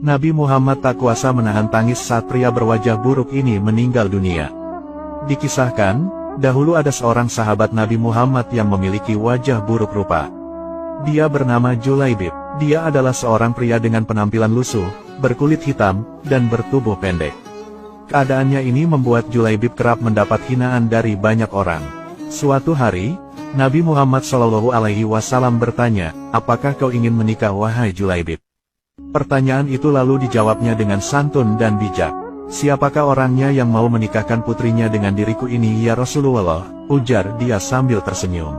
Nabi Muhammad tak kuasa menahan tangis saat pria berwajah buruk ini meninggal dunia. Dikisahkan, dahulu ada seorang sahabat Nabi Muhammad yang memiliki wajah buruk rupa. Dia bernama Julaibib. Dia adalah seorang pria dengan penampilan lusuh, berkulit hitam, dan bertubuh pendek. Keadaannya ini membuat Julaibib kerap mendapat hinaan dari banyak orang. Suatu hari, Nabi Muhammad SAW bertanya, "Apakah kau ingin menikah wahai Julaibib?" Pertanyaan itu lalu dijawabnya dengan santun dan bijak. "Siapakah orangnya yang mau menikahkan putrinya dengan diriku ini ya Rasulullah?" ujar dia sambil tersenyum.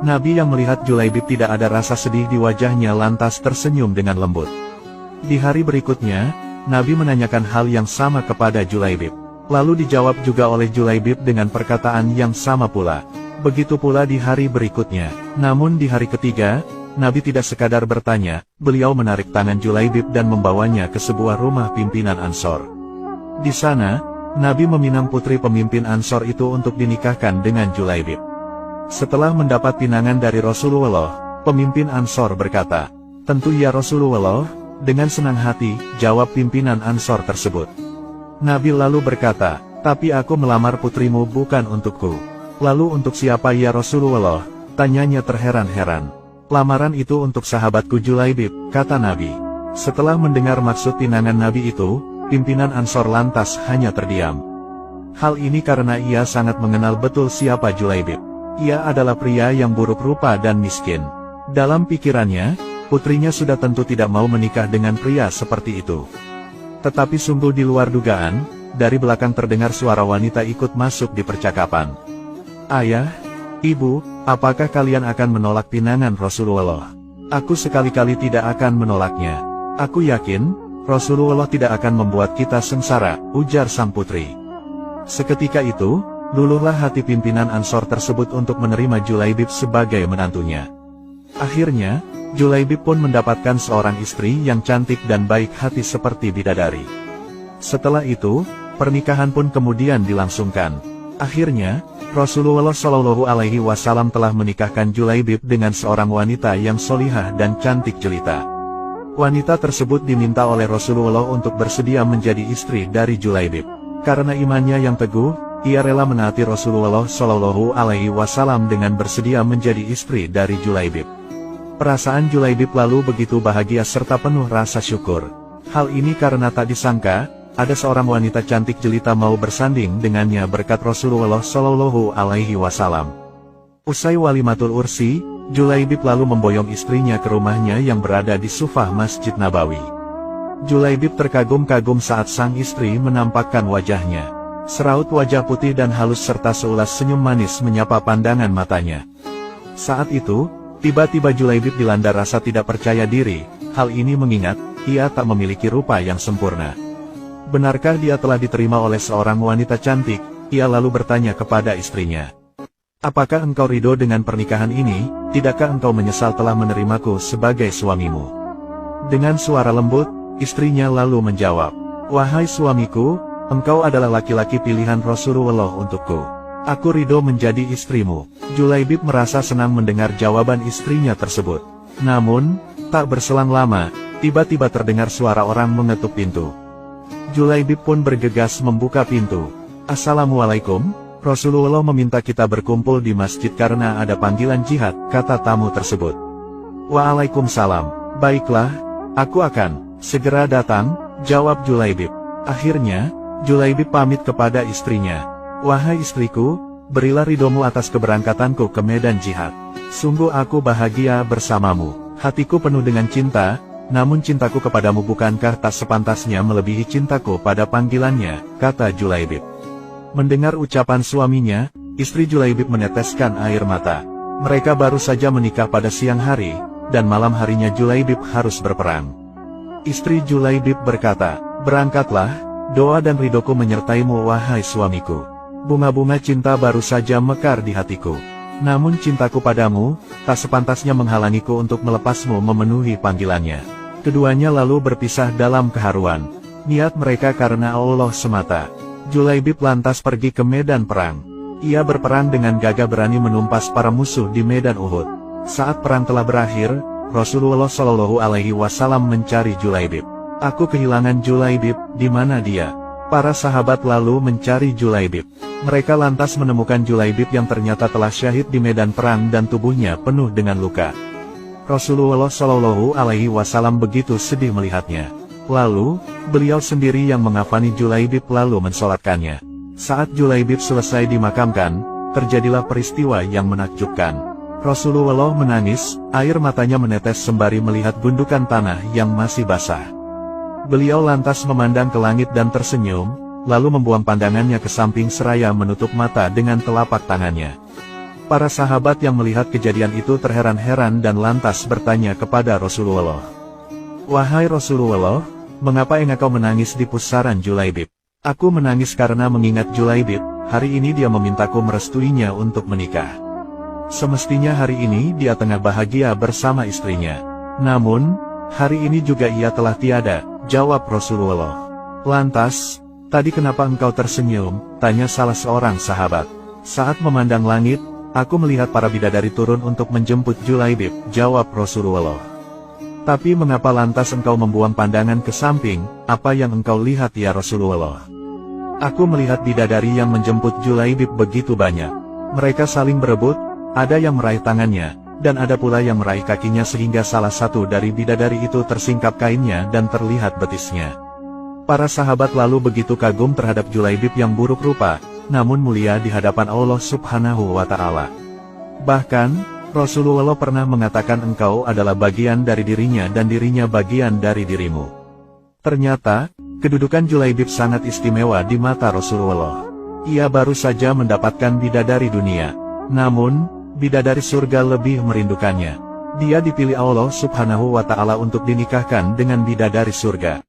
Nabi yang melihat Julaibib tidak ada rasa sedih di wajahnya lantas tersenyum dengan lembut. Di hari berikutnya, Nabi menanyakan hal yang sama kepada Julaibib. Lalu dijawab juga oleh Julaibib dengan perkataan yang sama pula. Begitu pula di hari berikutnya. Namun di hari ketiga, Nabi tidak sekadar bertanya, beliau menarik tangan Julaibib dan membawanya ke sebuah rumah pimpinan Ansor. Di sana, Nabi meminang putri pemimpin Ansor itu untuk dinikahkan dengan Julaibib. Setelah mendapat pinangan dari Rasulullah, pemimpin Ansor berkata, "Tentu ya Rasulullah," dengan senang hati, jawab pimpinan Ansor tersebut. Nabi lalu berkata, "Tapi aku melamar putrimu bukan untukku." "Lalu untuk siapa ya Rasulullah?" tanyanya terheran-heran. "Lamaran itu untuk sahabatku Julaibib," kata Nabi. Setelah mendengar maksud pinangan Nabi itu, pimpinan Ansor lantas hanya terdiam. Hal ini karena ia sangat mengenal betul siapa Julaibib. Ia adalah pria yang buruk rupa dan miskin. Dalam pikirannya, putrinya sudah tentu tidak mau menikah dengan pria seperti itu. Tetapi sungguh di luar dugaan, dari belakang terdengar suara wanita ikut masuk di percakapan. "Ayah, Ibu, apakah kalian akan menolak pinangan Rasulullah?" "Aku sekali-kali tidak akan menolaknya. Aku yakin, Rasulullah tidak akan membuat kita sengsara," ujar sang putri. Seketika itu, luluhlah hati pimpinan Ansor tersebut untuk menerima Julaibib sebagai menantunya. Akhirnya, Julaibib pun mendapatkan seorang istri yang cantik dan baik hati seperti bidadari. Setelah itu, pernikahan pun kemudian dilangsungkan. Akhirnya, Rasulullah SAW telah menikahkan Julaibib dengan seorang wanita yang solihah dan cantik jelita. Wanita tersebut diminta oleh Rasulullah untuk bersedia menjadi istri dari Julaibib. Karena imannya yang teguh, ia rela menaati Rasulullah SAW dengan bersedia menjadi istri dari Julaibib. Perasaan Julaibib lalu begitu bahagia serta penuh rasa syukur. Hal ini karena tak disangka, ada seorang wanita cantik jelita mau bersanding dengannya berkat Rasulullah SAW. Usai walimatul ursi, Julaibib lalu memboyong istrinya ke rumahnya yang berada di sufah Masjid Nabawi. Julaibib terkagum-kagum saat sang istri menampakkan wajahnya. Seraut wajah putih dan halus serta seulas senyum manis menyapa pandangan matanya. Saat itu, tiba-tiba Julaibib dilanda rasa tidak percaya diri. Hal ini mengingat, ia tak memiliki rupa yang sempurna. Benarkah dia telah diterima oleh seorang wanita cantik? Ia lalu bertanya kepada istrinya, "Apakah engkau ridho dengan pernikahan ini? Tidakkah engkau menyesal telah menerimaku sebagai suamimu?" Dengan suara lembut, istrinya lalu menjawab, "Wahai suamiku, engkau adalah laki-laki pilihan Rasulullah untukku. Aku ridho menjadi istrimu." Julaibib merasa senang mendengar jawaban istrinya tersebut. Namun, tak berselang lama, tiba-tiba terdengar suara orang mengetuk pintu. Julaibib pun bergegas membuka pintu. "Assalamualaikum, Rasulullah meminta kita berkumpul di masjid karena ada panggilan jihad," kata tamu tersebut. "Waalaikumsalam. Baiklah, aku akan segera datang," jawab Julaibib. Akhirnya, Julaibib pamit kepada istrinya. "Wahai istriku, berilah ridhomu atas keberangkatanku ke medan jihad. Sungguh aku bahagia bersamamu. Hatiku penuh dengan cinta, namun cintaku kepadamu bukankah tak sepantasnya melebihi cintaku pada panggilannya," kata Julaibib. Mendengar ucapan suaminya, istri Julaibib meneteskan air mata. Mereka baru saja menikah pada siang hari, dan malam harinya Julaibib harus berperang. Istri Julaibib berkata, "Berangkatlah, doa dan ridhoku menyertaimu wahai suamiku. Bunga-bunga cinta baru saja mekar di hatiku. Namun cintaku padamu, tak sepantasnya menghalangiku untuk melepasmu memenuhi panggilannya." Keduanya lalu berpisah dalam keharuan. Niat mereka karena Allah semata. Julaibib lantas pergi ke medan perang. Ia berperang dengan gagah berani menumpas para musuh di medan Uhud. Saat perang telah berakhir, Rasulullah SAW mencari Julaibib. Aku kehilangan Julaibib, di mana dia? Para sahabat lalu mencari Julaibib. Mereka lantas menemukan Julaibib yang ternyata telah syahid di medan perang dan tubuhnya penuh dengan luka. Rasulullah Shallallahu Alaihi Wasallam begitu sedih melihatnya. Lalu, beliau sendiri yang mengafani Julaibib lalu mensolatkannya. Saat Julaibib selesai dimakamkan, terjadilah peristiwa yang menakjubkan. Rasulullah menangis, air matanya menetes sembari melihat gundukan tanah yang masih basah. Beliau lantas memandang ke langit dan tersenyum, lalu membuang pandangannya ke samping seraya menutup mata dengan telapak tangannya. Para sahabat yang melihat kejadian itu terheran-heran dan lantas bertanya kepada Rasulullah. Wahai Rasulullah, mengapa engkau menangis di pusaran Julaibib? Aku menangis karena mengingat Julaibib, hari ini dia memintaku merestuinya untuk menikah. Semestinya hari ini dia tengah bahagia bersama istrinya. Namun, hari ini juga ia telah tiada, jawab Rasulullah. Lantas, tadi kenapa engkau tersenyum? Tanya salah seorang sahabat. Saat memandang langit, aku melihat para bidadari turun untuk menjemput Julaibib, jawab Rasulullah. Tapi mengapa lantas engkau membuang pandangan ke samping, apa yang engkau lihat ya Rasulullah? Aku melihat bidadari yang menjemput Julaibib begitu banyak. Mereka saling berebut, ada yang meraih tangannya, dan ada pula yang meraih kakinya sehingga salah satu dari bidadari itu tersingkap kainnya dan terlihat betisnya. Para sahabat lalu begitu kagum terhadap Julaibib yang buruk rupa, namun mulia di hadapan Allah Subhanahu wa Ta'ala. Bahkan, Rasulullah pernah mengatakan engkau adalah bagian dari dirinya dan dirinya bagian dari dirimu. Ternyata, kedudukan Julaibib sangat istimewa di mata Rasulullah. Ia baru saja mendapatkan bidadari dunia, namun, bidadari surga lebih merindukannya. Dia dipilih Allah Subhanahu wa Ta'ala untuk dinikahkan dengan bidadari surga.